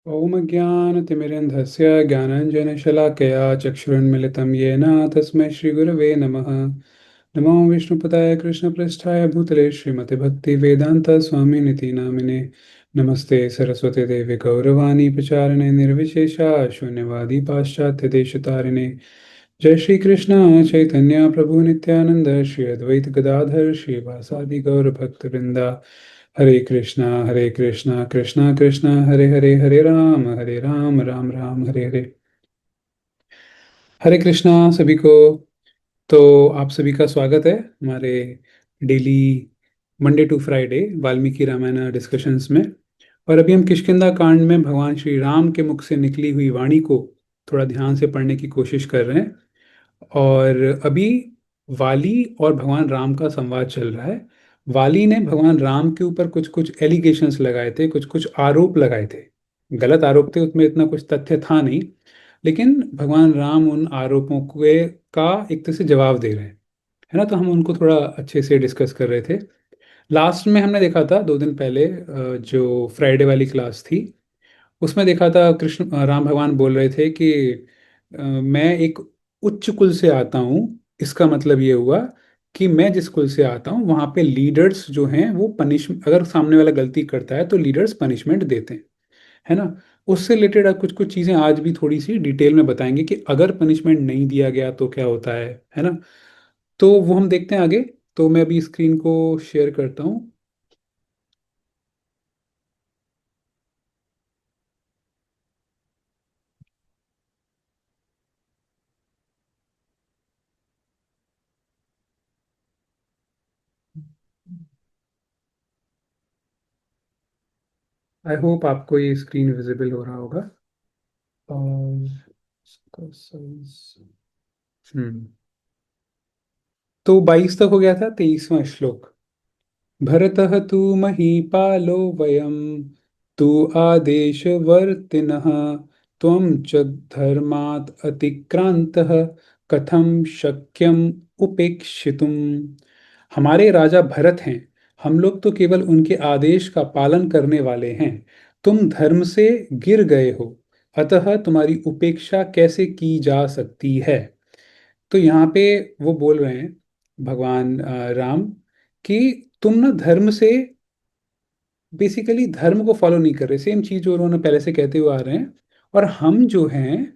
ॐ अज्ञानतिमिरन्धस्य ज्ञानाञ्जनशलाकया चक्षुरुन्मिलितं येन तस्मै श्रीगुरवे नमः। नमो विष्णुपदाय कृष्णपृष्ठाय भूतले श्रीमते भक्तिवेदान्तस्वामिनिति नामिने। नमस्ते सरस्वतीदेवे गौरवाणी प्रचारिणे निर्विशेषा शून्यवादी पाश्चात्यदेशतारिणे। जय श्री कृष्ण चैतन्य प्रभु नित्यानंद श्री अद्वैत गदाधर श्रीवासादि गौर भक्तवृंदा। हरे कृष्णा कृष्णा कृष्णा हरे हरे, हरे राम राम राम हरे हरे। हरे कृष्णा सभी को। तो आप सभी का स्वागत है हमारे daily Monday to Friday Valmiki Ramayana discussions में। और अभी हम किष्किंधा कांड में भगवान श्री राम के मुख से निकली हुई वाणी को थोड़ा ध्यान से पढ़ने की कोशिश कर रहे हैं। और अभी वाली और भगवान राम का संवाद चल रहा है। वाली ने भगवान राम के ऊपर कुछ कुछ एलिगेशंस लगाए थे, कुछ कुछ आरोप लगाए थे। गलत आरोप थे, उसमें इतना कुछ तथ्य था नहीं। लेकिन भगवान राम उन आरोपों के का एक तरह से जवाब दे रहे हैं, है ना। तो हम उनको थोड़ा अच्छे से डिस्कस कर रहे थे। लास्ट में हमने देखा था 2 दिन पहले, जो फ्राइडे वाली क्लास थी उसमें देखा था कृष्ण राम भगवान बोल रहे थे कि मैं एक उच्च कुल से आता हूँ। इसका मतलब ये हुआ कि मैं जिस कुल से आता हूँ वहाँ पे लीडर्स जो हैं वो पनिश, अगर सामने वाला गलती करता है तो लीडर्स पनिशमेंट देते हैं, है ना। उससे रिलेटेड कुछ कुछ चीज़ें आज भी थोड़ी सी डिटेल में बताएंगे कि अगर पनिशमेंट नहीं दिया गया तो क्या होता है ना। तो वो हम देखते हैं आगे। तो मैं अभी स्क्रीन को शेयर करता हूँ। आई होप आपको ये स्क्रीन विजिबल हो रहा होगा। और इसका साइज, हम्म तो 22 तक हो गया था। 23वां श्लोक। भरतः तु महीपालो वयं तु आदेशवर्तिनः त्वं च धर्मात् अतिक्रान्तः कथं शक्यम उपेक्षितुम। हमारे राजा भरत हैं, हम लोग तो केवल उनके आदेश का पालन करने वाले हैं। तुम धर्म से गिर गए हो, अतः तुम्हारी उपेक्षा कैसे की जा सकती है। तो यहाँ पे वो बोल रहे हैं भगवान राम कि तुम ना धर्म से, बेसिकली धर्म को फॉलो नहीं कर रहे। सेम चीज जो उन्होंने पहले से कहते हुए आ रहे हैं। और हम जो हैं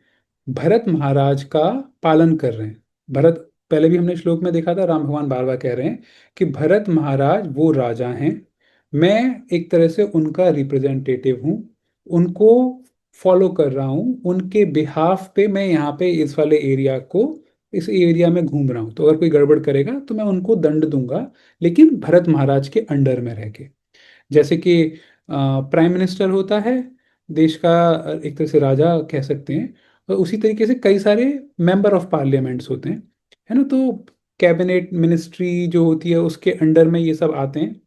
भरत महाराज का पालन कर रहे हैं। भरत, पहले भी हमने श्लोक में देखा था, राम भगवान बार बार कह रहे हैं कि भरत महाराज वो राजा हैं, मैं एक तरह से उनका रिप्रेजेंटेटिव हूँ, उनको फॉलो कर रहा हूँ। उनके बिहाफ पे मैं यहाँ पे इस वाले एरिया को, इस एरिया में घूम रहा हूँ। तो अगर कोई गड़बड़ करेगा तो मैं उनको दंड दूंगा, लेकिन भरत महाराज के अंडर में रह के। जैसे कि प्राइम मिनिस्टर होता है देश का, एक तरह से राजा कह सकते हैं। और उसी तरीके से कई सारे मेंबर ऑफ पार्लियामेंट्स होते हैं, है ना। तो कैबिनेट मिनिस्ट्री जो होती है उसके अंडर में ये सब आते हैं।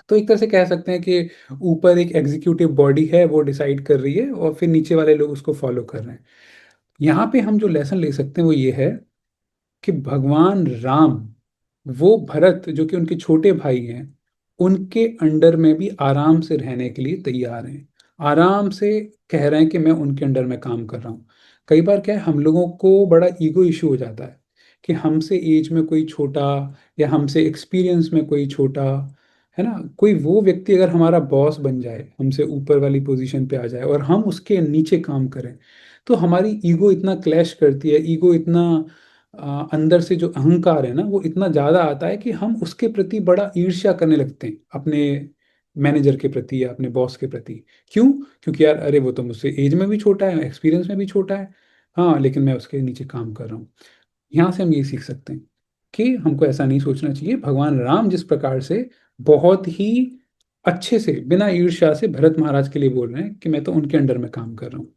तो एक तरह से कह सकते हैं कि ऊपर एक एग्जीक्यूटिव बॉडी है, वो डिसाइड कर रही है और फिर नीचे वाले लोग उसको फॉलो कर रहे हैं। यहाँ पे हम जो लेसन ले सकते हैं वो ये है कि भगवान राम, वो भरत जो कि उनके छोटे भाई हैं, उनके अंडर में भी आराम से रहने के लिए तैयार हैं। आराम से कह रहे हैं कि मैं उनके अंडर में काम कर रहा हूँ। कई बार क्या है, हम लोगों को बड़ा ईगो इशू हो जाता है कि हमसे एज में कोई छोटा या हमसे एक्सपीरियंस में कोई छोटा, है ना, कोई वो व्यक्ति अगर हमारा बॉस बन जाए, हमसे ऊपर वाली पोजीशन पे आ जाए और हम उसके नीचे काम करें, तो हमारी ईगो इतना क्लैश करती है। ईगो इतना अंदर से जो अहंकार है ना वो इतना ज्यादा आता है कि हम उसके प्रति बड़ा ईर्ष्या करने लगते हैं, अपने मैनेजर के प्रति या अपने बॉस के प्रति। क्यों? क्योंकि यार अरे वो तो मुझसे एज में भी छोटा है, एक्सपीरियंस में भी छोटा है, हाँ, लेकिन मैं उसके नीचे काम कर रहा हूँ। यहाँ से हम ये सीख सकते हैं कि हमको ऐसा नहीं सोचना चाहिए। भगवान राम जिस प्रकार से बहुत ही अच्छे से बिना ईर्ष्या से भरत महाराज के लिए बोल रहे हैं कि मैं तो उनके अंडर में काम कर रहा हूँ।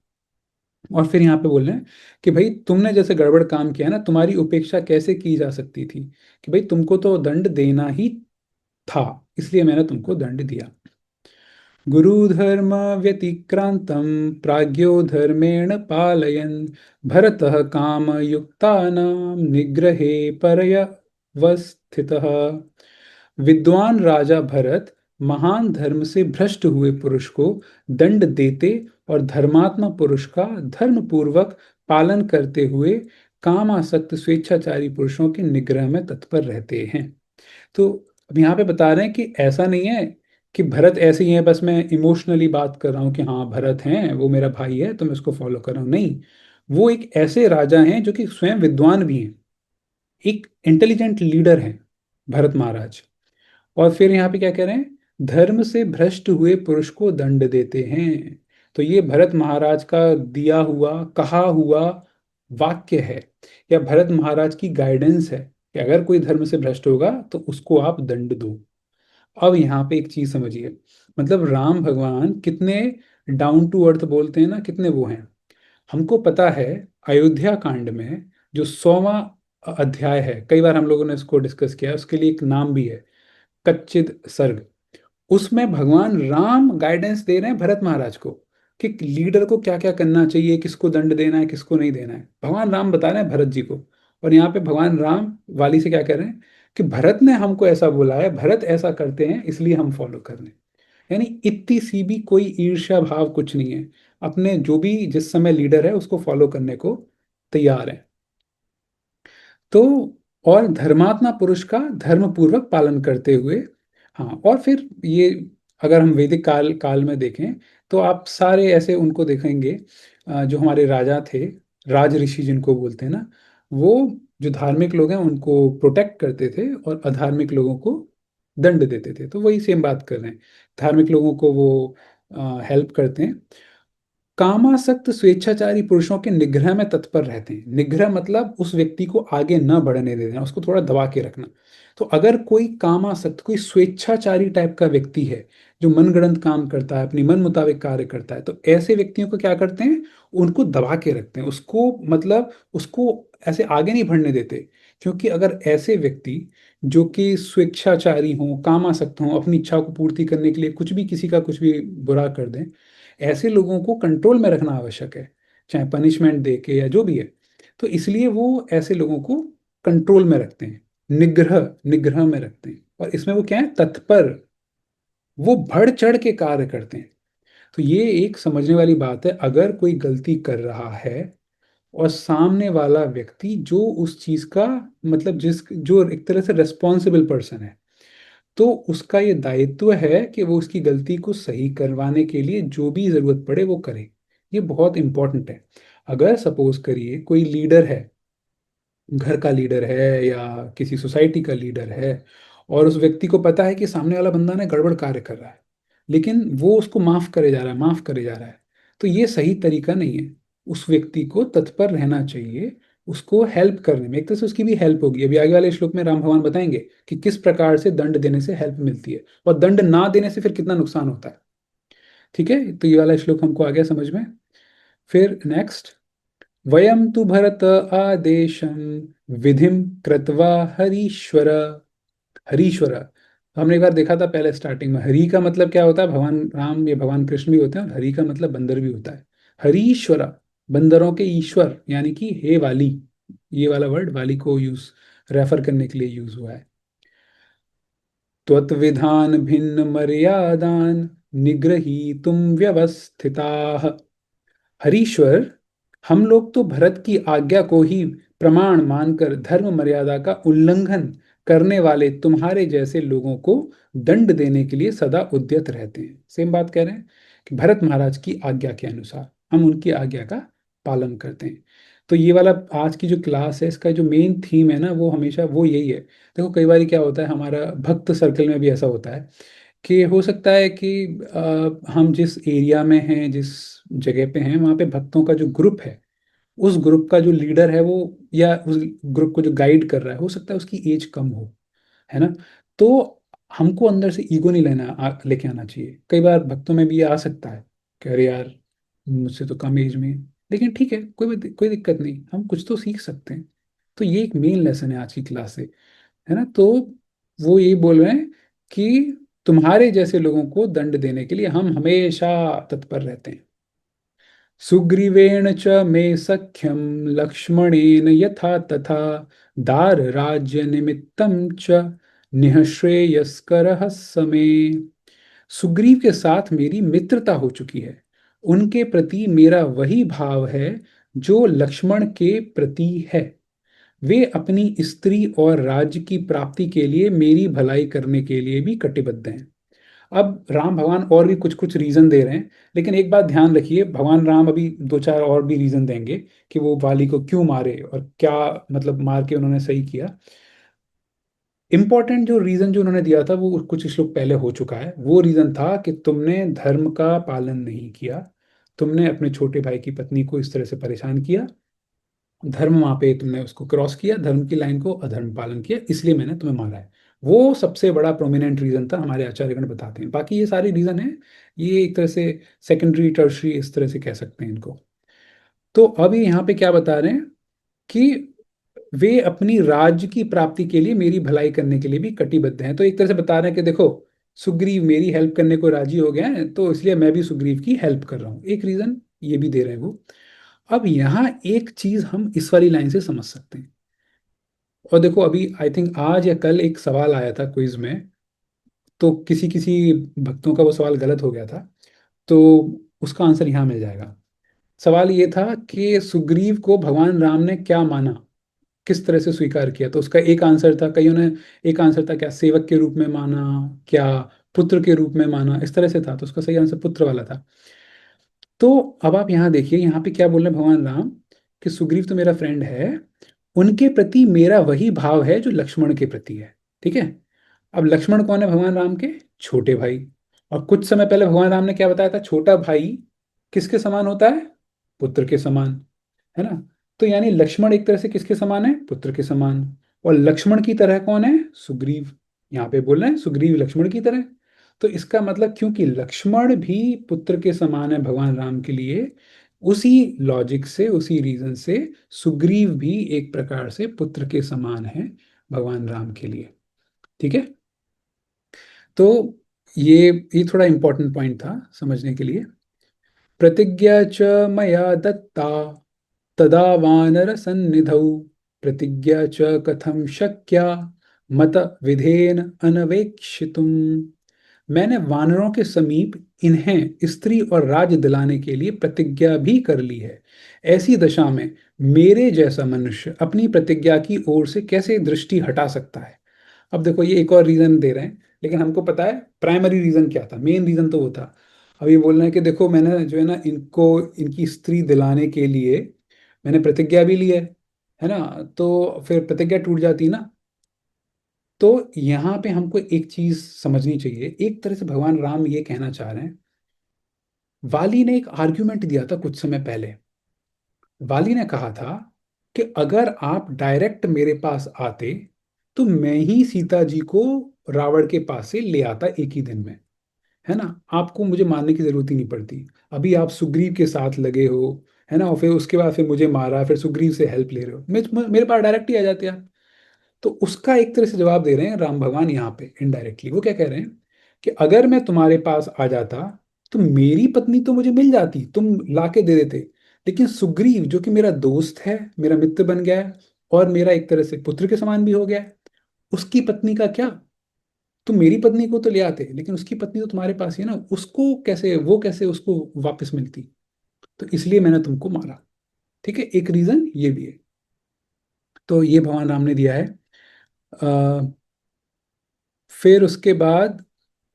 और फिर यहाँ पे बोल रहे हैं कि भाई तुमने जैसे गड़बड़ काम किया ना, तुम्हारी उपेक्षा कैसे की जा सकती थी, कि भाई तुमको तो दंड देना ही था, इसलिए मैंने तुमको दंड दिया। गुरुधर्म व्यतिक्रांतं प्राज्ञो धर्मेण पालयन् भरतः कामयुक्तानां निग्रहे पर्यवस्थितः। विद्वान राजा भरत महान धर्म से भ्रष्ट हुए पुरुष को दंड देते और धर्मात्मा पुरुष का धर्म पूर्वक पालन करते हुए कामासक्त स्वेच्छाचारी पुरुषों के निग्रह में तत्पर रहते हैं। तो अब यहाँ पे बता रहे हैं कि ऐसा नहीं है कि भरत ऐसे ही है, बस मैं इमोशनली बात कर रहा हूँ कि हाँ भरत है, वो मेरा भाई है तो मैं उसको फॉलो कर रहा हूँ। नहीं, वो एक ऐसे राजा हैं जो कि स्वयं विद्वान भी हैं, एक इंटेलिजेंट लीडर हैं भरत महाराज। और फिर यहाँ पे क्या कह रहे हैं, धर्म से भ्रष्ट हुए पुरुष को दंड देते हैं। तो ये भरत महाराज का दिया हुआ कहा हुआ वाक्य है, या भरत महाराज की गाइडेंस है कि अगर कोई धर्म से भ्रष्ट होगा तो उसको आप दंड दो। अब यहाँ पे एक चीज समझिए, मतलब राम भगवान कितने डाउन टू अर्थ बोलते हैं ना, कितने वो हैं। हमको पता है अयोध्या कांड में जो 100वां अध्याय है, कई बार हम लोगों ने इसको डिस्कस किया है, उसके लिए एक नाम भी है, कच्चिद सर्ग। उसमें भगवान राम गाइडेंस दे रहे हैं भरत महाराज को कि लीडर को क्या क्या करना चाहिए, किसको दंड देना है, किसको नहीं देना है। भगवान राम बता रहे हैं भरत जी को। और यहाँ पे भगवान राम वाली से क्या कह रहे हैं कि भरत ने हमको ऐसा बोला है, भरत ऐसा करते हैं इसलिए हम फॉलो कर रहे हैं। यानी इतनी सी भी कोई ईर्ष्या भाव कुछ नहीं है, अपने जो भी जिस समय लीडर है उसको फॉलो करने को तैयार है। तो और धर्मात्मा पुरुष का धर्म पूर्वक पालन करते हुए, हाँ, और फिर ये अगर हम वैदिक काल काल में देखें तो आप सारे ऐसे उनको देखेंगे, जो हमारे राजा थे, राज ऋषि जिनको बोलते हैं ना, वो जो धार्मिक लोग हैं उनको प्रोटेक्ट करते थे और अधार्मिक लोगों को दंड देते थे। तो वही सेम बात कर रहे हैं, धार्मिक लोगों को वो हेल्प करते हैं। कामासक्त स्वेच्छाचारी पुरुषों के निग्रह में तत्पर रहते हैं। निग्रह मतलब उस व्यक्ति को आगे न बढ़ने देना, उसको थोड़ा दबा के रखना। तो अगर कोई कामासक्त, कोई स्वेच्छाचारी टाइप का व्यक्ति है जो मनगढ़ंत काम करता है, अपनी मन मुताबिक कार्य करता है, तो ऐसे व्यक्तियों को क्या करते हैं, उनको दबा के रखते हैं, उसको मतलब उसको ऐसे आगे नहीं बढ़ने देते। क्योंकि अगर ऐसे व्यक्ति जो कि स्वेच्छाचारी हों, कामासक्त हों, अपनी इच्छा को पूर्ति करने के लिए कुछ भी, किसी का कुछ भी बुरा कर दें, ऐसे लोगों को कंट्रोल में रखना आवश्यक है, चाहे पनिशमेंट दे के या जो भी है। तो इसलिए वो ऐसे लोगों को कंट्रोल में रखते हैं, निग्रह निग्रह में रखते हैं। और इसमें वो क्या है, तत्पर, वो बढ़ चढ़ के कार्य करते हैं। तो ये एक समझने वाली बात है, अगर कोई गलती कर रहा है और सामने वाला व्यक्ति जो उस चीज का मतलब जिस जो एक तरह से रेस्पॉन्सिबल पर्सन है, तो उसका ये दायित्व है कि वो उसकी गलती को सही करवाने के लिए जो भी जरूरत पड़े वो करे। ये बहुत इंपॉर्टेंट है। अगर सपोज करिए कोई लीडर है, घर का लीडर है या किसी सोसाइटी का लीडर है, और उस व्यक्ति को पता है कि सामने वाला बंदा ने गड़बड़ कार्य कर रहा है, लेकिन वो उसको माफ करे जा रहा है, माफ करे जा रहा है, तो ये सही तरीका नहीं है। उस व्यक्ति को तत्पर रहना चाहिए, उसको हेल्प करने में, एक तरह से उसकी भी हेल्प होगी। अभी आगे वाले श्लोक में राम भगवान बताएंगे कि किस प्रकार से दंड देने से हेल्प मिलती है और दंड ना देने से फिर कितना नुकसान होता है। ठीक है, तो ये वाला श्लोक हमको आ गया समझ में। फिर नेक्स्ट, वयम तु भरत आदेशं विधिम कृत्वा हरीश्वर। हरीश्वर हमने एक बार देखा था पहले स्टार्टिंग में, हरि का मतलब क्या होता है, भगवान राम या भगवान कृष्ण भी होते हैं, और हरि का मतलब बंदर भी होता है। हरीश्वर, बंदरों के ईश्वर, यानी कि हे वाली। ये वाला वर्ड वाली को यूज रेफर करने के लिए यूज हुआ है। त्वत्विधान भिन्न मर्यादान निग्रहीतुम व्यवस्थिताः। हरीश्वर, हम लोग तो भरत की आज्ञा को ही प्रमाण मानकर धर्म मर्यादा का उल्लंघन करने वाले तुम्हारे जैसे लोगों को दंड देने के लिए सदा उद्यत रहते हैं। सेम बात कह रहे हैं कि भरत महाराज की आज्ञा के अनुसार हम उनकी आज्ञा का पालन करते हैं। तो ये वाला आज की जो क्लास है, इसका जो मेन थीम है ना, वो हमेशा वो यही है। देखो कई बार क्या होता है, हमारा भक्त सर्कल में भी ऐसा होता है कि हो सकता है कि हम जिस एरिया में हैं, जिस जगह पे हैं, वहाँ पे भक्तों का जो ग्रुप है, उस ग्रुप का जो लीडर है वो, या उस ग्रुप को जो गाइड कर रहा है, हो सकता है उसकी एज कम हो, है ना। तो हमको अंदर से ईगो नहीं लेके आना चाहिए। कई बार भक्तों में भी ये आ सकता है कि अरे यार, मुझसे तो कम एज में है। लेकिन ठीक है, कोई दिक्कत नहीं, हम कुछ तो सीख सकते हैं। तो ये एक मेन लेसन है आज की क्लास से, है ना। तो वो यही बोल रहे हैं कि तुम्हारे जैसे लोगों को दंड देने के लिए हम हमेशा तत्पर रहते हैं। सुग्रीवेण च मे सख्यम लक्ष्मणेन यथा तथा दार राज्य निमित्तम च निःश्रेयस्करः समे। सुग्रीव के साथ मेरी मित्रता हो चुकी है। उनके प्रति मेरा वही भाव है जो लक्ष्मण के प्रति है। वे अपनी स्त्री और राज्य की प्राप्ति के लिए मेरी भलाई करने के लिए भी कटिबद्ध हैं। अब राम भगवान और भी कुछ कुछ रीजन दे रहे हैं, लेकिन एक बात ध्यान रखिए, भगवान राम अभी दो चार और भी रीजन देंगे कि वो वाली को क्यों मारे और क्या मतलब मार के उन्होंने सही किया। इंपॉर्टेंट जो रीजन जो उन्होंने दिया था वो कुछ श्लोक पहले हो चुका है। वो रीजन था कि तुमने धर्म का पालन नहीं किया, तुमने अपने छोटे भाई की पत्नी को इस तरह से परेशान किया, धर्म वहां पे तुमने उसको क्रॉस किया, धर्म की लाइन को अधर्म पालन किया, इसलिए मैंने तुम्हें मारा है। वो सबसे बड़ा प्रोमिनेंट रीजन था, हमारे आचार्यगण बताते हैं। बाकी ये सारे रीजन है, ये एक तरह से सेकेंडरी टर्शरी इस तरह से कह सकते हैं इनको। तो अब ये यहाँ पे क्या बता रहे हैं कि वे अपनी राज्य की प्राप्ति के लिए मेरी भलाई करने के लिए भी कटिबद्ध हैं। तो एक तरह से बता रहे हैं कि देखो, सुग्रीव मेरी हेल्प करने को राजी हो गया है, तो इसलिए मैं भी सुग्रीव की हेल्प कर रहा हूँ। एक रीजन ये भी दे रहे हैं वो। अब यहाँ एक चीज हम इस वाली लाइन से समझ सकते हैं। और देखो, अभी आई थिंक आज या कल एक सवाल आया था क्विज में, तो किसी किसी भक्तों का वो सवाल गलत हो गया था, तो उसका आंसर यहाँ मिल जाएगा। सवाल ये था कि सुग्रीव को भगवान राम ने क्या माना, किस तरह से स्वीकार किया। तो उसका एक आंसर था, कईयों ने एक आंसर था क्या सेवक के रूप में माना, क्या पुत्र के रूप में माना, इस तरह से था। तो उसका सही आंसर पुत्र वाला था। तो अब आप यहाँ देखिए, यहाँ पे क्या बोल रहे हैं भगवान राम कि सुग्रीव तो मेरा फ्रेंड है, उनके प्रति मेरा वही भाव है जो लक्ष्मण के प्रति है। ठीक है। अब लक्ष्मण कौन है भगवान राम के? छोटे भाई। और कुछ समय पहले भगवान राम ने क्या बताया था? छोटा भाई किसके समान होता है? पुत्र के समान, है ना। तो यानी लक्ष्मण एक तरह से किसके समान है? पुत्र के समान। और लक्ष्मण की तरह कौन है? सुग्रीव। यहाँ पे बोल रहे हैं सुग्रीव लक्ष्मण की तरह। तो इसका मतलब क्योंकि लक्ष्मण भी पुत्र के समान है भगवान राम के लिए, उसी लॉजिक से, उसी रीजन से सुग्रीव भी एक प्रकार से पुत्र के समान है भगवान राम के लिए। ठीक है। तो ये ये थोड़ा इंपॉर्टेंट पॉइंट था समझने के लिए। प्रतिज्ञा च मया दत्ता तदा वानर सन्निधौ प्रतिज्ञा च कथम शक्या मत विधेन अनवेक्षितुम। मैंने वानरों के समीप इन्हें स्त्री और राज दिलाने के लिए प्रतिज्ञा भी कर ली है। ऐसी दशा में मेरे जैसा मनुष्य अपनी प्रतिज्ञा की ओर से कैसे दृष्टि हटा सकता है? अब देखो, ये एक और रीजन दे रहे हैं, लेकिन हमको पता है प्राइमरी रीजन क्या था, मेन रीजन तो वो था। अब ये बोल रहे हैं कि देखो, मैंने जो है ना इनको इनकी स्त्री दिलाने के लिए मैंने प्रतिज्ञा भी ली है ना। तो फिर प्रतिज्ञा टूट जाती ना। तो यहाँ पे हमको एक चीज समझनी चाहिए। एक तरह से भगवान राम ये कहना चाह रहे हैं, वाली ने एक आर्ग्यूमेंट दिया था कुछ समय पहले। वाली ने कहा था कि अगर आप डायरेक्ट मेरे पास आते तो मैं ही सीता जी को रावण के पास से ले आता एक ही दिन में, है ना। आपको मुझे मारने की जरूरत ही नहीं पड़ती। अभी आप सुग्रीव के साथ लगे हो, है ना, और फिर उसके बाद फिर मुझे मारा, फिर सुग्रीव से हेल्प ले रहे हो, मेरे पास डायरेक्ट ही आ जाते आप। तो उसका एक तरह से जवाब दे रहे हैं राम भगवान यहाँ पे इनडायरेक्टली। वो क्या कह रहे हैं कि अगर मैं तुम्हारे पास आ जाता तो मेरी पत्नी तो मुझे मिल जाती, तुम लाके दे देते। लेकिन सुग्रीव जो कि मेरा दोस्त है, मेरा मित्र बन गया है, और मेरा एक तरह से पुत्र के समान भी हो गया है, उसकी पत्नी का क्या? तुम मेरी पत्नी को तो ले आते, लेकिन उसकी पत्नी तो तुम्हारे पास ही है ना, उसको कैसे, वो कैसे उसको वापस मिलती? तो इसलिए मैंने तुमको मारा। ठीक है, एक रीजन ये भी है। तो ये भगवान राम ने दिया है। फिर उसके बाद,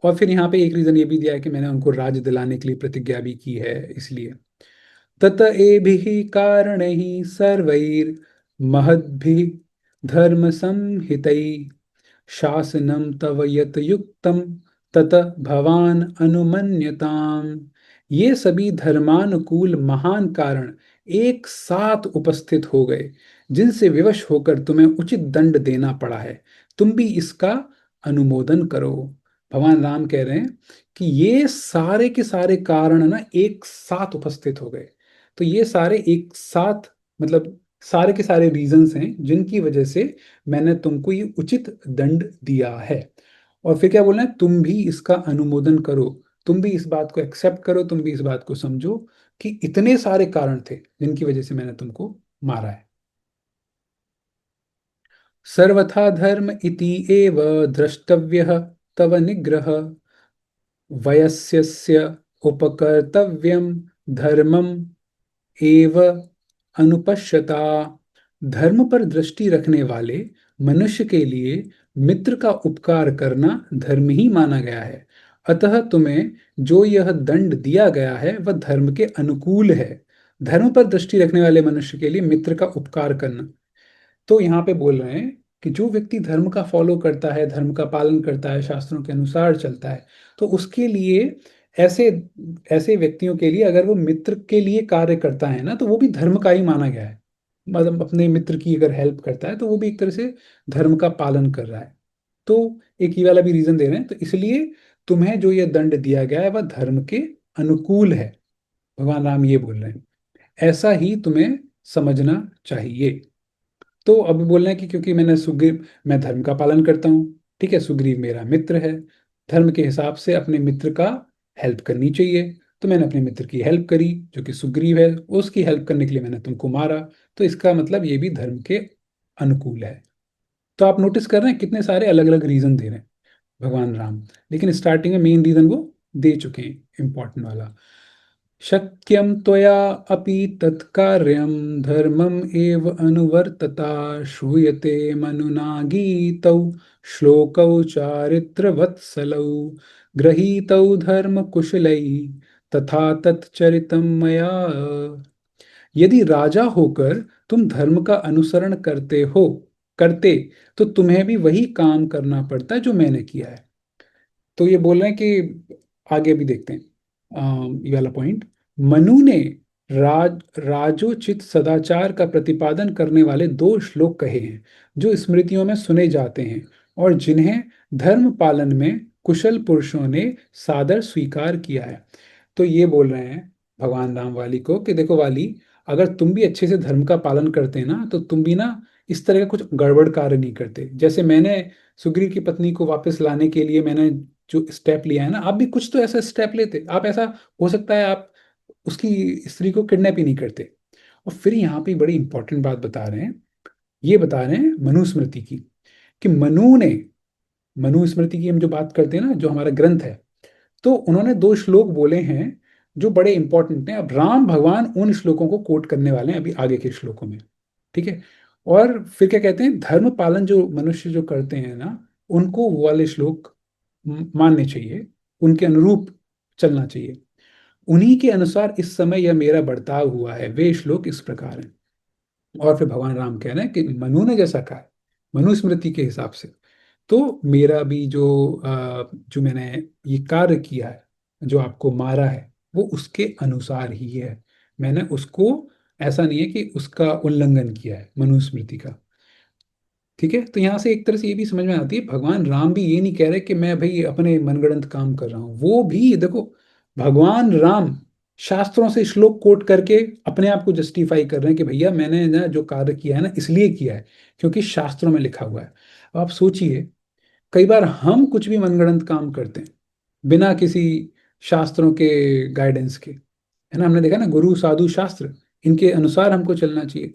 और फिर यहाँ पे एक रीजन ये भी दिया है कि मैंने उनको राज दिलाने के लिए प्रतिज्ञा भी की है, इसलिए। तत एभिः कारणैः सर्वैर् महद्भिः धर्म संहितैः शासनं तव यत युक्तम तत भवान अनुमन्यताम। ये सभी धर्मानुकूल महान कारण एक साथ उपस्थित हो गए, जिनसे विवश होकर तुम्हें उचित दंड देना पड़ा है। तुम भी इसका अनुमोदन करो। भगवान राम कह रहे हैं कि ये सारे के सारे कारण ना एक साथ उपस्थित हो गए। तो ये सारे एक साथ, मतलब सारे के सारे रीजंस हैं जिनकी वजह से मैंने तुमको ये उचित दंड दिया है। और फिर क्या बोलना है? तुम भी इसका अनुमोदन करो, तुम भी इस बात को एक्सेप्ट करो, तुम भी इस बात को समझो कि इतने सारे कारण थे जिनकी वजह से मैंने तुमको मारा है। सर्वथा धर्म इति एव द्रष्टव्यः तव निग्रह वयस्यस्य उपकर्तव्यम धर्मम एव अनुपश्यता। धर्म पर दृष्टि रखने वाले मनुष्य के लिए मित्र का उपकार करना धर्म ही माना गया है। अतः तुम्हें जो यह दंड दिया गया है वह धर्म के अनुकूल है। धर्म पर दृष्टि रखने वाले मनुष्य के लिए मित्र का उपकार करना। तो यहाँ पे बोल रहे हैं कि जो व्यक्ति धर्म का फॉलो करता है, धर्म का पालन करता है, शास्त्रों के अनुसार चलता है, तो उसके लिए ऐसे ऐसे व्यक्तियों के लिए अगर वो मित्र के लिए कार्य करता है ना, तो वो भी धर्म का ही माना गया है। मतलब अपने मित्र की अगर हेल्प करता है तो वो भी एक तरह से धर्म का पालन कर रहा है। तो एक ये वाला भी रीजन दे रहे हैं, तो इसलिए तुम्हें जो ये दंड दिया गया है वह धर्म के अनुकूल है। भगवान राम ये बोल रहे हैं, ऐसा ही तुम्हें समझना चाहिए। तो अभी बोल रहे हैं कि क्योंकि मैं धर्म का पालन करता हूँ, ठीक है, सुग्रीव मेरा मित्र है, धर्म के हिसाब से अपने मित्र का हेल्प करनी चाहिए। तो मैंने अपने मित्र की हेल्प करी जो कि सुग्रीव है, उसकी हेल्प करने के लिए मैंने तुमको मारा। तो इसका मतलब ये भी धर्म के अनुकूल है। तो आप नोटिस कर रहे हैं कितने सारे अलग अलग रीजन दे रहे हैं भगवान राम, लेकिन स्टार्टिंग में मेन रीजन वो दे चुके हैं, इंपॉर्टेंट वाला। शक्यं त्वया अपि तत्कार्यं धर्मम् एव अनुवर्तता। श्रूयते मनुना गीतौ श्लोकौ चारित्रवत्सलौ। गृहीतौ धर्मकुशलैः तथा तच्चरितं मया। यदि राजा होकर तुम धर्म का अनुसरण करते तो तुम्हें भी वही काम करना पड़ता जो मैंने किया है। तो ये बोल रहे हैं कि आगे भी देखते हैं ये वाला पॉइंट। मनु ने राजोचित सदाचार का प्रतिपादन करने वाले दो श्लोक कहे हैं जो स्मृतियों में सुने जाते हैं और जिन्हें धर्म पालन में कुशल पुरुषों ने सादर स्वीकार किया है। तो ये बोल रहे हैं भगवान राम वाली को कि देखो वाली, अगर तुम भी अच्छे से धर्म का पालन करते ना तो तुम भी ना इस तरह का कुछ गड़बड़ कार्य नहीं करते। जैसे मैंने सुग्रीव की पत्नी को वापस लाने के लिए मैंने जो स्टेप लिया है ना, आप भी कुछ तो ऐसा स्टेप लेते। आप ऐसा हो सकता है आप उसकी स्त्री को किडनैप ही नहीं करते। और फिर यहाँ पे बड़ी इंपॉर्टेंट बात बता रहे हैं, ये बता रहे हैं मनुस्मृति की, कि मनुस्मृति की हम जो बात करते हैं ना, जो हमारा ग्रंथ है, तो उन्होंने दो श्लोक बोले हैं जो बड़े इंपॉर्टेंट हैं। अब राम भगवान उन श्लोकों को कोट करने वाले हैं अभी आगे के श्लोकों में, ठीक है। और फिर क्या कहते हैं, धर्म पालन जो मनुष्य जो करते हैं ना, उनको वो वाले श्लोक मानने चाहिए, उनके अनुरूप चलना चाहिए। उन्हीं के अनुसार इस समय यह मेरा बर्ताव हुआ है। वे श्लोक इस प्रकार हैं। और फिर भगवान राम कह रहे हैं कि मनु ने जैसा कहा है, मनुस्मृति के हिसाब से, तो मेरा भी जो मैंने ये कार्य किया है, जो आपको मारा है, वो उसके अनुसार ही है। मैंने उसको, ऐसा नहीं है कि उसका उल्लंघन किया है मनुस्मृति का, ठीक है। तो यहाँ से एक तरह से ये भी समझ में आती है, भगवान राम भी ये नहीं कह रहे कि मैं भाई अपने मनगढ़ंत काम कर रहा हूँ। वो भी देखो, भगवान राम शास्त्रों से श्लोक कोट करके अपने आप को जस्टिफाई कर रहे हैं कि भैया मैंने ना जो कार्य किया है ना इसलिए किया है क्योंकि शास्त्रों में लिखा हुआ है। अब आप सोचिए, कई बार हम कुछ भी मनगढ़ंत काम करते हैं बिना किसी शास्त्रों के गाइडेंस के, है ना। हमने देखा ना, गुरु साधु शास्त्र, इनके अनुसार हमको चलना चाहिए।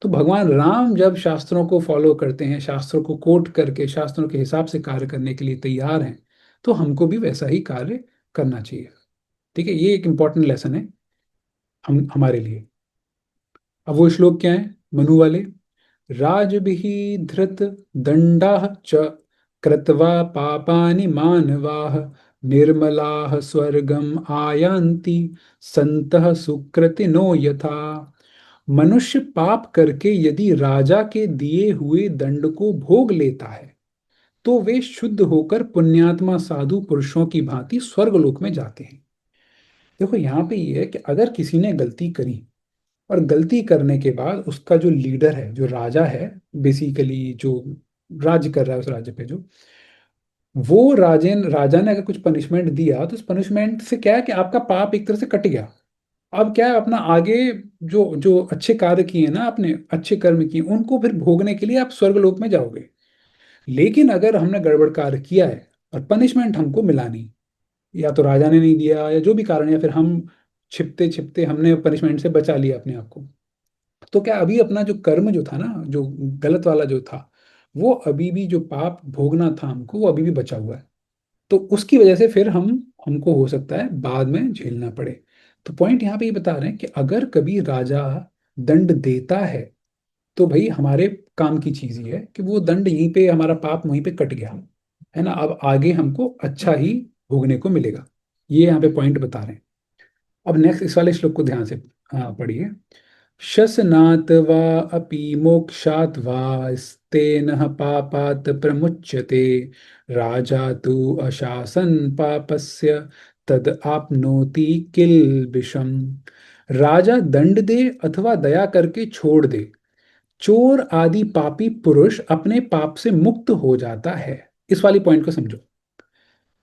तो भगवान राम जब शास्त्रों को फॉलो करते हैं, शास्त्रों को कोट करके शास्त्रों के हिसाब से कार्य करने के लिए तैयार हैं, तो हमको भी वैसा ही कार्य करना चाहिए, ठीक है। ये एक इंपॉर्टेंट लेसन है हमारे लिए। अब वो श्लोक क्या है मनु वाले। राजभिः धृत दंडाः च कृत्वा पापानि मानवाः निर्मलाः स्वर्गम आयान्ति संतः सुकृतिनो यथा। मनुष्य पाप करके यदि राजा के दिए हुए दंड को भोग लेता है तो वे शुद्ध होकर पुण्यात्मा साधु पुरुषों की भांति स्वर्गलोक में जाते हैं। देखो यहाँ पे ये है कि अगर किसी ने गलती करी और गलती करने के बाद उसका जो लीडर है, जो राजा है, बेसिकली जो राज्य कर रहा है उस राज्य पे, जो वो राजा ने अगर कुछ पनिशमेंट दिया तो उस पनिशमेंट से क्या है कि आपका पाप एक तरह से कट गया। अब क्या है, अपना आगे जो जो अच्छे कार्य किए ना, आपने अच्छे कर्म किए, उनको फिर भोगने के लिए आप स्वर्गलोक में जाओगे। लेकिन अगर हमने गड़बड़ कार्य किया है और पनिशमेंट हमको मिला नहीं, या तो राजा ने नहीं दिया या जो भी कारण, या फिर हम छिपते छिपते हमने पनिशमेंट से बचा लिया अपने आप को, तो क्या अभी अपना जो कर्म जो था ना, जो गलत वाला जो था, वो अभी भी जो पाप भोगना था हमको, वो अभी भी बचा हुआ है। तो उसकी वजह से फिर हम हमको हो सकता है बाद में झेलना पड़े। तो पॉइंट यहाँ पे ये बता रहे हैं कि अगर कभी राजा दंड देता है तो भाई हमारे काम की चीज ही है कि वो दंड यहीं पे, हमारा पाप वहीं पे कट गया, है ना, अब आगे हमको अच्छा ही भोगने को मिलेगा। ये यहाँ पे पॉइंट बता रहे हैं। अब नेक्स्ट इस वाले श्लोक को ध्यान से पढ़िए। शसनात् वा अपि मोक्षात् वा स्तेन पापात् प्रमुच्यते राजा तु अशासन पापस्य तद आपनोति किल्बिषम। राजा दंड दे अथवा दया करके छोड़ दे, चोर आदि पापी पुरुष अपने पाप से मुक्त हो जाता है। इस वाली पॉइंट को समझो।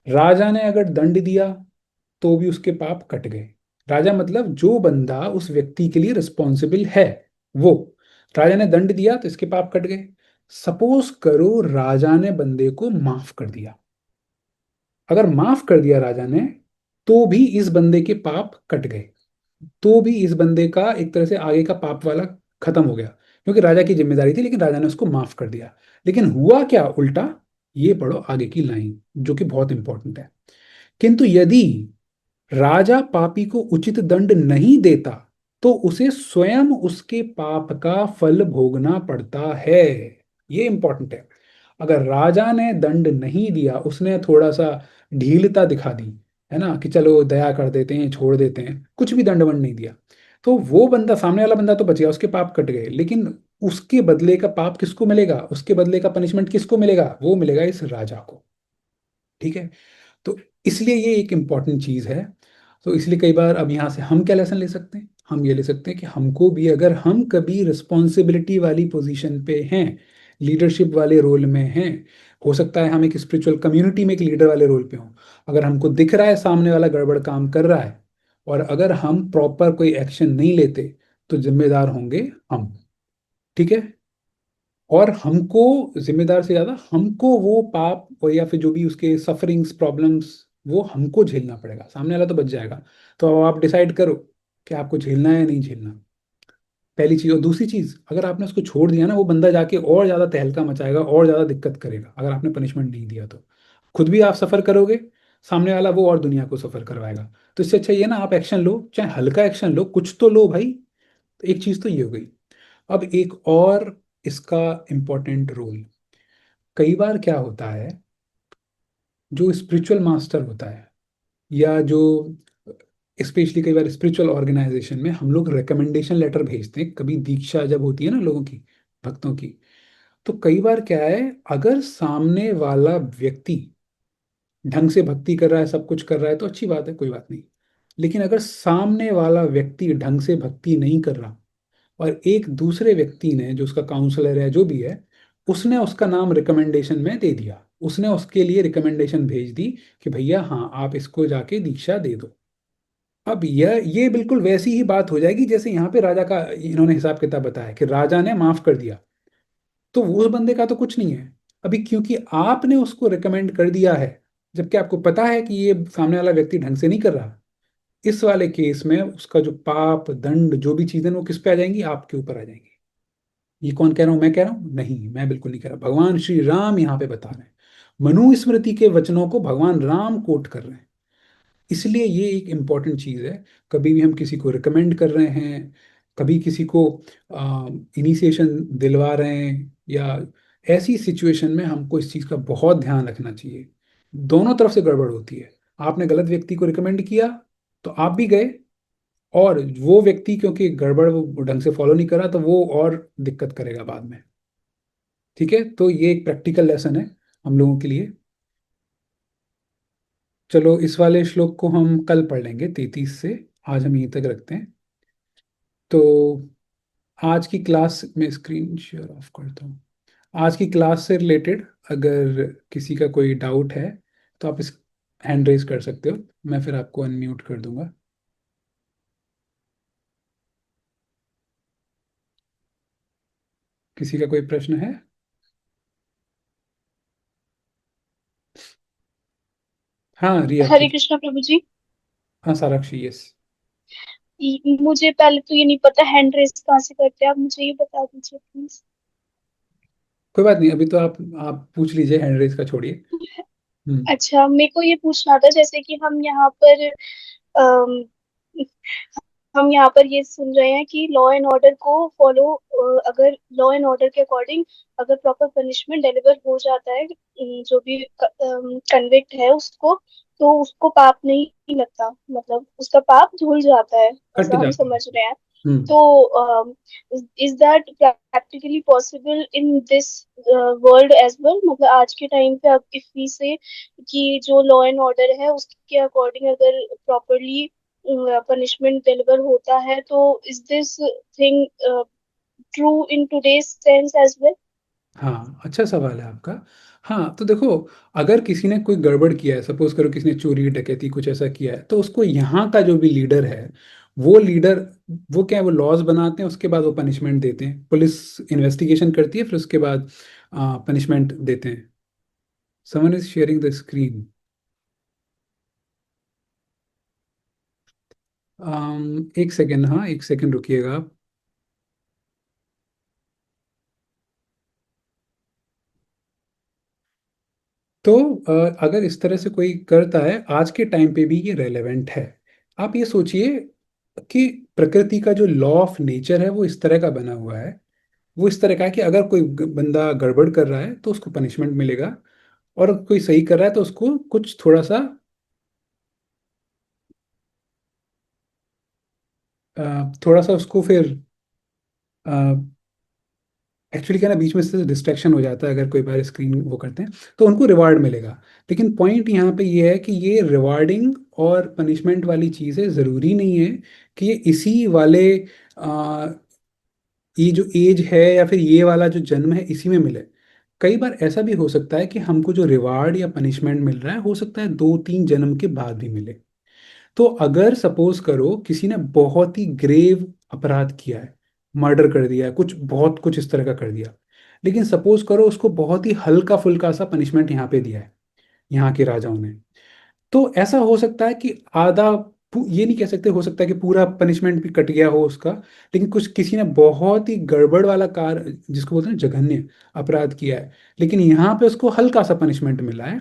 राजा ने अगर दंड दिया तो भी उसके पाप कट गए। राजा मतलब जो बंदा उस व्यक्ति के लिए रिस्पॉन्सिबल है, वो। राजा ने दंड दिया तो इसके पाप कट गए। सपोज करो राजा ने बंदे को माफ कर दिया। अगर माफ कर दिया राजा ने तो भी इस बंदे के पाप कट गए, तो भी इस बंदे का एक तरह से आगे का पाप वाला खत्म हो गया, क्योंकि राजा की जिम्मेदारी थी लेकिन राजा ने उसको माफ कर दिया। लेकिन हुआ क्या उल्टा, ये पढ़ो आगे की लाइन जो कि बहुत इंपॉर्टेंट है। किंतु यदि राजा पापी को उचित दंड नहीं देता तो उसे स्वयं उसके पाप का फल भोगना पड़ता है। ये इंपॉर्टेंट है। अगर राजा ने दंड नहीं दिया, उसने थोड़ा सा ढीलता दिखा दी, है ना, कि चलो दया कर देते हैं, छोड़ देते हैं, कुछ भी दंड वंड नहीं दिया, तो वो बंदा, सामने वाला बंदा तो बच गया, उसके पाप कट गए, लेकिन उसके बदले का पाप किसको मिलेगा, उसके बदले का पनिशमेंट किसको मिलेगा, वो मिलेगा इस राजा को। ठीक है। तो इसलिए ये एक इंपॉर्टेंट चीज है। तो इसलिए कई बार अब यहाँ से हम क्या लेसन ले सकते हैं, हम ये ले सकते हैं कि हमको भी, अगर हम कभी रिस्पॉन्सिबिलिटी वाली पोजीशन पे हैं, लीडरशिप वाले रोल में हैं, हो सकता है हम एक स्पिरिचुअल कम्युनिटी में एक लीडर वाले रोल पे हों, अगर हमको दिख रहा है सामने वाला गड़बड़ काम कर रहा है और अगर हम प्रॉपर कोई एक्शन नहीं लेते तो जिम्मेदार होंगे हम। ठीक है। और हमको, जिम्मेदार से ज्यादा हमको वो पाप और या फिर जो भी उसके सफरिंग्स प्रॉब्लम्स, वो हमको झेलना पड़ेगा, सामने वाला तो बच जाएगा। तो अब आप डिसाइड करो कि आपको झेलना है या नहीं झेलना, पहली चीज। और दूसरी चीज, अगर आपने उसको छोड़ दिया ना, वो बंदा जाके और ज्यादा तहलका मचाएगा और ज्यादा दिक्कत करेगा, अगर आपने पनिशमेंट नहीं दिया तो खुद भी आप सफर करोगे, सामने वाला वो और दुनिया को सफर करवाएगा। तो इससे अच्छा ये ना, आप एक्शन लो, चाहे हल्का एक्शन लो, कुछ तो लो भाई। तो एक चीज तो ये हो गई। अब एक और इसका इंपॉर्टेंट रोल, कई बार क्या होता है, जो स्पिरिचुअल मास्टर होता है या जो, स्पेशली कई बार स्पिरिचुअल ऑर्गेनाइजेशन में हम लोग रिकमेंडेशन लेटर भेजते हैं, कभी दीक्षा जब होती है ना लोगों की, भक्तों की, तो कई बार क्या है, अगर सामने वाला व्यक्ति ढंग से भक्ति कर रहा है, सब कुछ कर रहा है, तो अच्छी बात है, कोई बात नहीं। लेकिन अगर सामने वाला व्यक्ति ढंग से भक्ति नहीं कर रहा और एक दूसरे व्यक्ति ने, जो उसका काउंसलर है जो भी है, उसने उसका नाम रिकमेंडेशन में दे दिया, उसने उसके लिए रिकमेंडेशन भेज दी कि भैया हाँ आप इसको जाके दीक्षा दे दो। अब ये बिल्कुल वैसी ही बात हो जाएगी जैसे यहाँ पे राजा का इन्होंने हिसाब किताब बताया कि राजा ने माफ कर दिया, तो उस बंदे का तो कुछ नहीं है अभी, क्योंकि आपने उसको रिकमेंड कर दिया है, जबकि आपको पता है कि ये सामने वाला व्यक्ति ढंग से नहीं कर रहा। इस वाले केस में उसका जो पाप दंड जो भी चीजें वो किस पे आ जाएंगी, आपके ऊपर आ जाएंगी। ये कौन कह रहा हूं, मैं कह रहा हूं, नहीं मैं बिल्कुल नहीं कह रहा, भगवान श्री राम यहाँ पे बता रहे हैं। मनुस्मृति के वचनों को भगवान राम कोट कर रहे हैं। इसलिए ये एक इम्पॉर्टेंट चीज है। कभी भी हम किसी को रिकमेंड कर रहे हैं, कभी किसी को इनिशिएशन दिलवा रहे हैं, या ऐसी सिचुएशन में हमको इस चीज का बहुत ध्यान रखना चाहिए। दोनों तरफ से गड़बड़ होती है। आपने गलत व्यक्ति को रिकमेंड किया तो आप भी गए, और वो व्यक्ति क्योंकि गड़बड़ वो ढंग से फॉलो नहीं करा तो वो और दिक्कत करेगा बाद में। ठीक है। तो ये एक प्रैक्टिकल लेसन है हम लोगों के लिए। चलो इस वाले श्लोक को हम कल पढ़ लेंगे 33 से, आज हम यहीं तक रखते हैं। तो आज की क्लास में स्क्रीन शेयर ऑफ करता हूँ। आज की क्लास से रिलेटेड अगर किसी का कोई डाउट है तो आप इस हैंड रेज कर सकते हो, मैं फिर आपको अनम्यूट कर दूंगा। किसी का कोई प्रश्न है? हाँ रिया हरे पूछ। कृष्णा प्रभु जी। हाँ साराक्षी, यस। मुझे पहले तो ये नहीं पता हैंड रेस कहाँ से करते हैं, आप मुझे ये बता दीजिए प्लीज। कोई बात नहीं, अभी तो आप पूछ लीजिए, हैंड रेज का छोड़िए। हम्म। अच्छा, मेरे को ये पूछना था, जैसे कि अम, हम यहाँ पर ये सुन रहे हैं कि लॉ एंड ऑर्डर को फॉलो, अगर लॉ एंड ऑर्डर के अकॉर्डिंग अगर प्रॉपर पनिशमेंट डिलीवर हो जाता है, जो भी कन्विक्ट है उसको, तो उसको पाप नहीं लगता, मतलब उसका पाप धुल जाता है, कट ऐसा हम जाता है। समझ रहे हैं। हम्म। तो is that practically possible in this world as well? मतलब आज के टाइम पे, अब इफ वी से कि जो लॉ एंड ऑर्डर है उसके अकॉर्डिंग अगर प्रॉपरली पनिशमेंट डिलीवर होता है, तो is this thing true in today's sense as well? हाँ, अच्छा सवाल है आपका। हाँ, तो देखो, अगर किसी ने कोई गड़बड़ किया है, सपोज करो किसी ने चोरी डकैती कुछ ऐसा किया है, तो उसको यहाँ का जो भी लीडर है, वो लीडर, वो क्या है, वो लॉज बनाते हैं, उसके बाद वो पनिशमेंट देते हैं, पुलिस इन्वेस्टिगेशन करती है, फिर उसके बाद पनिशमेंट देते हैं। Someone is sharing the screen. एक सेकेंड, हाँ, एक सेकेंड रुकिएगा आप। तो अगर इस तरह से कोई करता है, आज के टाइम पे भी ये रेलेवेंट है। आप ये सोचिए कि प्रकृति का जो लॉ ऑफ नेचर है वो इस तरह का बना हुआ है, वो इस तरह का है कि अगर कोई बंदा गड़बड़ कर रहा है तो उसको पनिशमेंट मिलेगा, और कोई सही कर रहा है तो उसको कुछ थोड़ा सा थोड़ा सा उसको फिर एक्चुअली क्या ना, बीच में से डिस्ट्रैक्शन हो जाता है अगर कोई बार स्क्रीन वो करते हैं, तो उनको रिवार्ड मिलेगा। लेकिन पॉइंट यहाँ पे ये है कि ये रिवार्डिंग और पनिशमेंट वाली चीज़ें ज़रूरी नहीं है कि ये इसी वाले ये जो एज है या फिर ये वाला जो जन्म है इसी में मिले। कई बार ऐसा भी हो सकता है कि हमको जो रिवार्ड या पनिशमेंट मिल रहा है, हो सकता है 2-3 जन्म के बाद भी मिले। तो अगर सपोज करो किसी ने बहुत ही ग्रेव अपराध किया है, मर्डर कर दिया है, कुछ बहुत कुछ इस तरह का कर दिया, लेकिन सपोज करो उसको बहुत ही हल्का फुल्का सा पनिशमेंट यहाँ पे दिया है, यहाँ के राजाओं ने, तो ऐसा हो सकता है कि ये नहीं कह सकते, हो सकता है कि पूरा पनिशमेंट भी कट गया हो उसका, लेकिन कुछ किसी ने बहुत ही गड़बड़ वाला कार, जिसको बोलते हैं जघन्य अपराध किया है, लेकिन यहाँ पे उसको हल्का सा पनिशमेंट मिला है।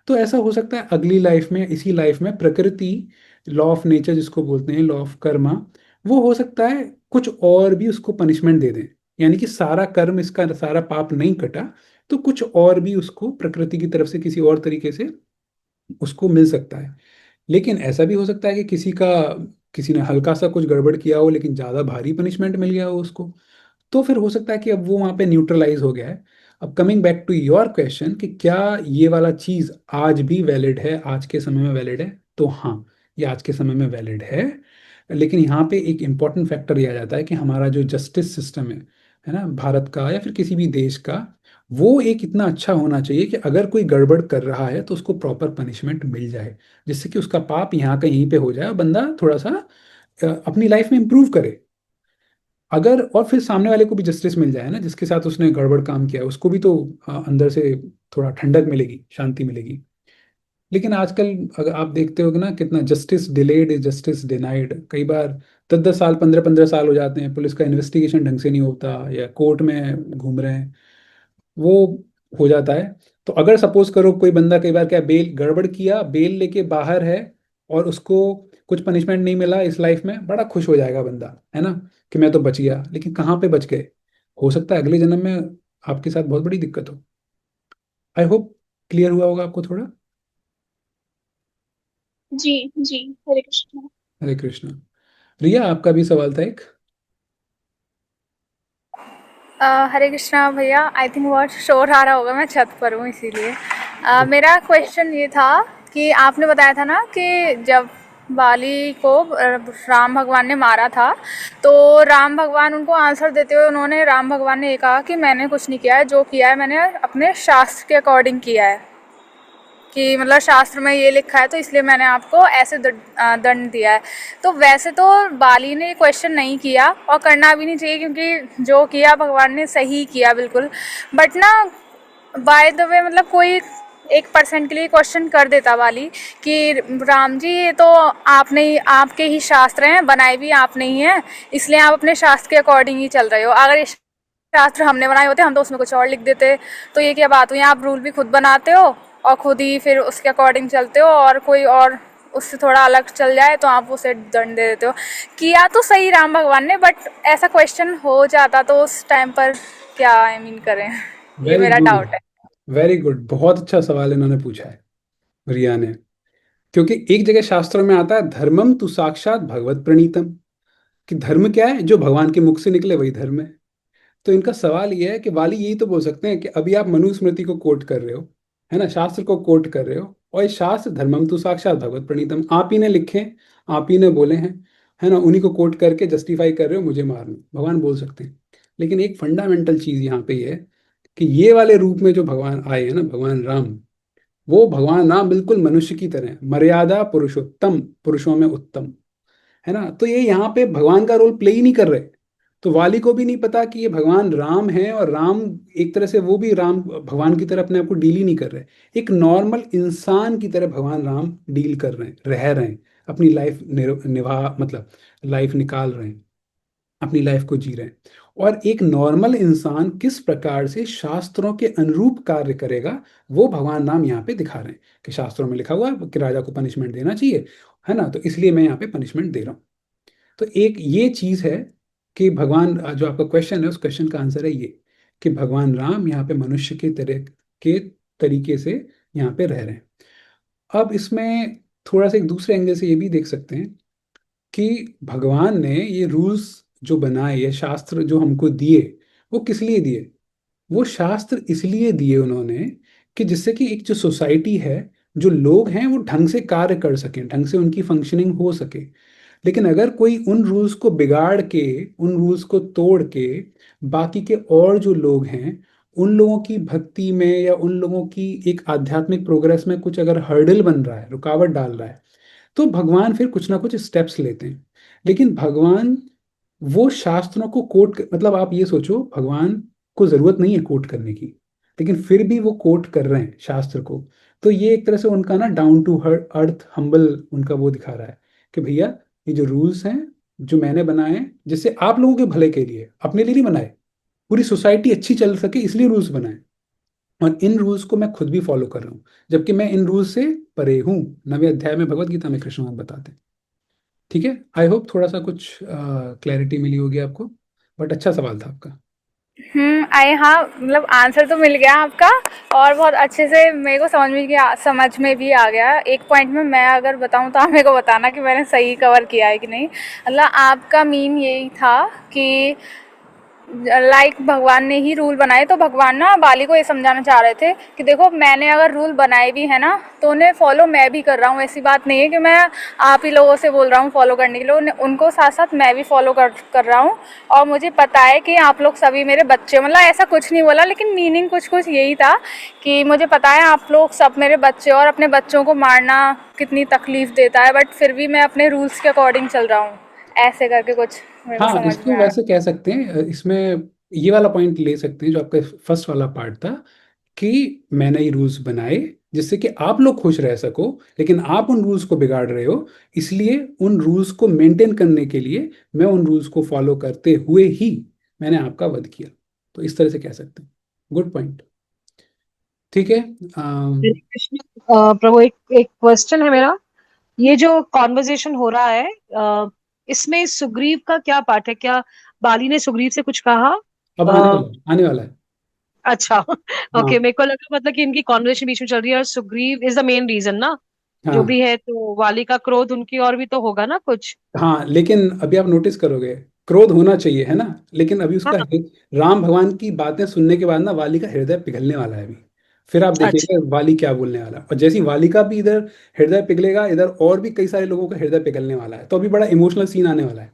तो ऐसा हो सकता है अगली लाइफ में, इसी लाइफ में प्रकृति, लॉ ऑफ नेचर जिसको बोलते हैं, लॉ ऑफ कर्मा, वो हो सकता है कुछ और भी उसको पनिशमेंट दे दें। यानी कि सारा कर्म, इसका सारा पाप नहीं कटा, तो कुछ और भी उसको प्रकृति की तरफ से किसी और तरीके से उसको मिल सकता है। लेकिन ऐसा भी हो सकता है कि किसी ने हल्का सा कुछ गड़बड़ किया हो लेकिन ज़्यादा भारी पनिशमेंट मिल गया हो उसको, तो फिर हो सकता है कि अब वो वहाँ पे न्यूट्रलाइज हो गया है। अब coming back to your question कि क्या ये वाला चीज़ आज भी वैलिड है, आज के समय में वैलिड है, तो हाँ, ये आज के समय में वैलिड है। लेकिन यहाँ पे एक इम्पॉर्टेंट फैक्टर ये आ जाता है कि हमारा जो जस्टिस सिस्टम है ना, भारत का या फिर किसी भी देश का, वो एक इतना अच्छा होना चाहिए कि अगर कोई गड़बड़ कर रहा है तो उसको प्रॉपर पनिशमेंट मिल जाए, जिससे कि उसका पाप यहाँ का यहीं पे हो जाए और बंदा थोड़ा सा अपनी लाइफ में इंप्रूव करे। अगर और फिर सामने वाले को भी जस्टिस मिल जाए ना, जिसके साथ उसने गड़बड़ काम किया है, उसको भी तो अंदर से थोड़ा ठंडक मिलेगी, शांति मिलेगी। लेकिन आजकल अगर आप देखते हो कि ना, कितना justice delayed is justice denied, कई बार 10-10 साल, 15-15 साल हो जाते हैं, पुलिस का इन्वेस्टिगेशन ढंग से नहीं होता या कोर्ट में घूम रहे हैं, वो हो जाता है। तो अगर सपोज करो कोई बंदा, कई बार क्या, बेल गड़बड़ किया, बेल लेके बाहर है, और उसको कुछ पनिशमेंट नहीं मिला इस लाइफ में, बड़ा खुश हो जाएगा बंदा, है ना, कि मैं तो बच गया। लेकिन कहाँ पे बच गए, हो सकता है अगले जन्म में आपके साथ बहुत बड़ी दिक्कत हो। आई होप क्लियर हुआ होगा आपको थोड़ा। जी जी, हरे कृष्णा। हरे कृष्णा। रिया, आपका भी सवाल था एक। हरे कृष्णा भैया, आई थिंक बहुत शोर आ रहा होगा, मैं छत पर हूँ इसीलिए। मेरा क्वेश्चन ये था कि आपने बताया था ना कि जब बाली को राम भगवान ने मारा था, तो राम भगवान उनको आंसर देते हुए उन्होंने राम भगवान ने ये कहा कि मैंने कुछ नहीं किया है, जो किया है मैंने अपने शास्त्र के अकॉर्डिंग किया है, कि मतलब शास्त्र में ये लिखा है तो इसलिए मैंने आपको ऐसे दंड दिया है। तो वैसे तो बाली ने ये क्वेश्चन नहीं किया और करना भी नहीं चाहिए, क्योंकि जो किया भगवान ने सही किया बिल्कुल। बट ना, बाय द वे, मतलब कोई 1% के लिए क्वेश्चन कर देता वाली कि राम जी ये तो आपने ही, आपके ही शास्त्र हैं, बनाए भी आपने ही हैं, इसलिए आप अपने शास्त्र के अकॉर्डिंग ही चल रहे हो। अगर ये शास्त्र हमने बनाए होते हम तो उसमें कुछ और लिख देते। तो ये क्या बात हुई, आप रूल भी खुद बनाते हो और खुद ही फिर उसके अकॉर्डिंग चलते हो, और कोई और उससे थोड़ा अलग चल जाए तो आप उसे दंड दे देते हो। किया तो सही राम भगवान ने, बट ऐसा क्वेश्चन हो जाता तो उस टाइम पर क्या करें, ये वेरी मेरा गुड, डाउट है। वेरी गुड, बहुत अच्छा सवाल इन्होंने पूछा है रिया ने। क्योंकि एक जगह शास्त्रों में आता है धर्मम तु साक्षात भगवत प्रणीतम, कि धर्म क्या है, जो भगवान के मुख से निकले वही धर्म है। तो इनका सवाल ये है कि वाली यही तो बोल सकते हैं कि अभी आप मनुस्मृति को कोट कर रहे हो, है ना, शास्त्र को कोट कर रहे हो, और ये शास्त्र धर्मम तो साक्षात भगवत प्रणीतम आप ही ने लिखे, आप ही ने बोले हैं, है ना, उन्हीं को कोट करके जस्टिफाई कर रहे हो मुझे मारना, भगवान बोल सकते हैं। लेकिन एक फंडामेंटल चीज यहाँ पे ये है कि ये वाले रूप में जो भगवान आए हैं ना, भगवान राम, वो भगवान राम बिल्कुल मनुष्य की तरह हैं, मर्यादा पुरुषोत्तम, पुरुषों में उत्तम, है ना। तो ये यहाँ पे भगवान का रोल प्ले ही नहीं कर रहे। तो वाली को भी नहीं पता कि ये भगवान राम है, और राम एक तरह से वो भी राम भगवान की तरह अपने आप को डील ही नहीं कर रहे। एक नॉर्मल इंसान की तरह भगवान राम डील कर रहे हैं, रह रहे हैं, अपनी लाइफ निभा मतलब लाइफ निकाल रहे हैं, अपनी लाइफ को जी रहे हैं। और एक नॉर्मल इंसान किस प्रकार से शास्त्रों के अनुरूप कार्य करेगा, वो भगवान राम यहाँ पे दिखा रहे हैं कि शास्त्रों में लिखा हुआ है कि राजा को पनिशमेंट देना चाहिए, है ना, तो इसलिए मैं यहाँ पे पनिशमेंट दे रहा हूँ। तो एक ये चीज है कि भगवान, जो आपका क्वेश्चन है उस क्वेश्चन का आंसर है ये, कि भगवान राम यहाँ पे मनुष्य के तरह के तरीके से यहाँ पे रह रहे हैं। अब इसमें थोड़ा सा एक दूसरे एंगल से ये भी देख सकते हैं कि भगवान ने ये रूल्स जो बनाए, ये शास्त्र जो हमको दिए, वो किस लिए दिए। वो शास्त्र इसलिए दिए उन्होंने कि जिससे कि एक जो सोसाइटी है, जो लोग हैं, वो ढंग से कार्य कर सकें, ढंग से उनकी फंक्शनिंग हो सके। लेकिन अगर कोई उन रूल्स को बिगाड़ के, उन रूल्स को तोड़ के, बाकी के और जो लोग हैं उन लोगों की भक्ति में या उन लोगों की एक आध्यात्मिक प्रोग्रेस में कुछ अगर हर्डल बन रहा है, रुकावट डाल रहा है, तो भगवान फिर कुछ ना कुछ स्टेप्स लेते हैं। लेकिन भगवान वो शास्त्रों को कोट मतलब आप ये सोचो, भगवान को जरूरत नहीं है कोट करने की, लेकिन फिर भी वो कोट कर रहे हैं शास्त्र को। तो ये एक तरह से उनका ना डाउन टू अर्थ हम्बल उनका वो दिखा रहा है कि भैया ये जो रूल्स हैं जो मैंने बनाए हैं, जिससे आप लोगों के भले के लिए, अपने लिए नहीं बनाए, पूरी सोसाइटी अच्छी चल सके इसलिए रूल्स बनाए, और इन रूल्स को मैं खुद भी फॉलो कर रहा हूँ, जबकि मैं इन रूल्स से परे हूँ। 9वें अध्याय में भगवत गीता में कृष्ण भगवान बताते हैं। ठीक है, आई होप थोड़ा सा कुछ क्लैरिटी मिली होगी आपको, बट अच्छा सवाल था आपका। आई हाँ, मतलब आंसर तो मिल गया आपका, और बहुत अच्छे से मेरे को समझ में भी आ गया। एक पॉइंट में मैं अगर बताऊं तो आप मेरे को बताना कि मैंने सही कवर किया है कि नहीं। मतलब आपका मीन यही था कि लाइक भगवान ने ही रूल बनाए, तो भगवान ना बाली को ये समझाना चाह रहे थे कि देखो मैंने अगर रूल बनाए भी है ना, तो उन्हें फॉलो मैं भी कर रहा हूँ। ऐसी बात नहीं है कि मैं आप ही लोगों से बोल रहा हूँ फॉलो करने के लिए, उनको साथ साथ मैं भी फॉलो कर रहा हूँ। और मुझे पता है कि आप लोग सभी मेरे बच्चे, मतलब ऐसा कुछ नहीं बोला, लेकिन मीनिंग कुछ कुछ यही था कि मुझे पता है आप लोग सब मेरे बच्चे, और अपने बच्चों को मारना कितनी तकलीफ देता है, बट फिर भी मैं अपने रूल्स के अकॉर्डिंग चल रहा हूँ। ऐसे करके कुछ मेरे को हाँ, समझ इसको में आया। वैसे कह सकते हैं, इसमें ये वाला पॉइंट ले सकते हैं जो आपका फर्स्ट वाला पार्ट था, कि मैंने ये रूल्स बनाए जिससे कि आप लोग खुश रह सको, लेकिन आप उन रूल्स को बिगाड़ रहे हो, इसलिए उन रूल्स को मेंटेन करने के लिए मैं उन रूल्स को फॉलो करते हुए ही मैंने आपका वध किया। तो इस तरह से कह सकते हैं। Good point. ठीक है। हरे कृष्ण। प्रभु, एक एक क्वेश्चन है मेरा। ये जो कॉन्वर्जेशन हो रहा है, इसमें सुग्रीव का क्या पार्ट है? क्या बाली ने सुग्रीव से कुछ कहा? अब अ, आने वाला है। अच्छा। हाँ ओके, मेरे को लगा मतलब कि इनकी कॉन्वर्जेशन बीच में चल रही है और Sugriva is the main reason ना, जो हाँ भी है। तो वाली का क्रोध उनकी और भी तो होगा ना कुछ। हाँ, लेकिन अभी आप नोटिस करोगे, क्रोध होना चाहिए, है ना, लेकिन अभी उसका हाँ। राम भगवान की बातें सुनने के बाद ना वाली का हृदय पिघलने वाला है अभी। फिर आप अच्छा देखिएगा वाली क्या बोलने वाला है, और जैसे ही वाली का भी इधर हृदय पिघलेगा, इधर और भी कई सारे लोगों का हृदय पिघलने वाला है, तो अभी बड़ा इमोशनल सीन आने वाला है।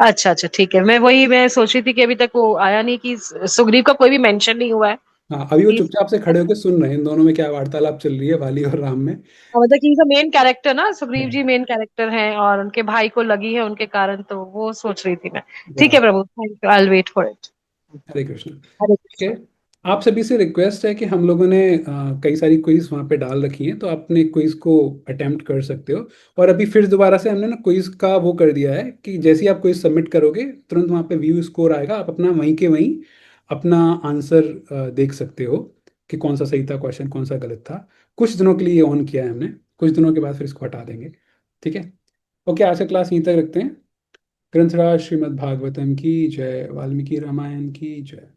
अच्छा अच्छा, ठीक है। मैं सोच रही थी कि अभी तक वो आया नहीं, कि सुग्रीव का कोई भी मेंशन नहीं हुआ है। हाँ, अभी वो कि चुपचाप से खड़े होकर सुन रहे हैं इन दोनों में क्या वार्तालाप चल रही है, वाली और राम में। मतलब कि इनका मेन कैरेक्टर ना, सुग्रीव जी मेन कैरेक्टर हैं, और उनके भाई को लगी है उनके कारण, तो वो सोच रही थी मैं। ठीक है हाँ, प्रभु, thank you, I will wait for it. Hare Krishna. Hare ठीक है, कृष्ण। आप सभी से रिक्वेस्ट है कि हम लोगों ने कई सारी क्विज वहाँ पे डाल रखी हैं, तो आप अपने क्विज को अटेम्प्ट कर सकते हो। और अभी फिर दोबारा से हमने ना क्विज का वो कर दिया है कि जैसे ही आप क्विज सबमिट करोगे, तुरंत वहाँ पे व्यू स्कोर आएगा, आप अपना वहीं के वहीं अपना आंसर देख सकते हो कि कौन सा सही था क्वेश्चन, कौन सा गलत था। कुछ दिनों के लिए ये ऑन किया है हमने, कुछ दिनों के बाद फिर इसको हटा देंगे। ठीक है। ओके, आज का क्लास यहीं तक रखते हैं। ग्रंथराज श्रीमद् भागवतम की जय, वाल्मीकि रामायण की जय।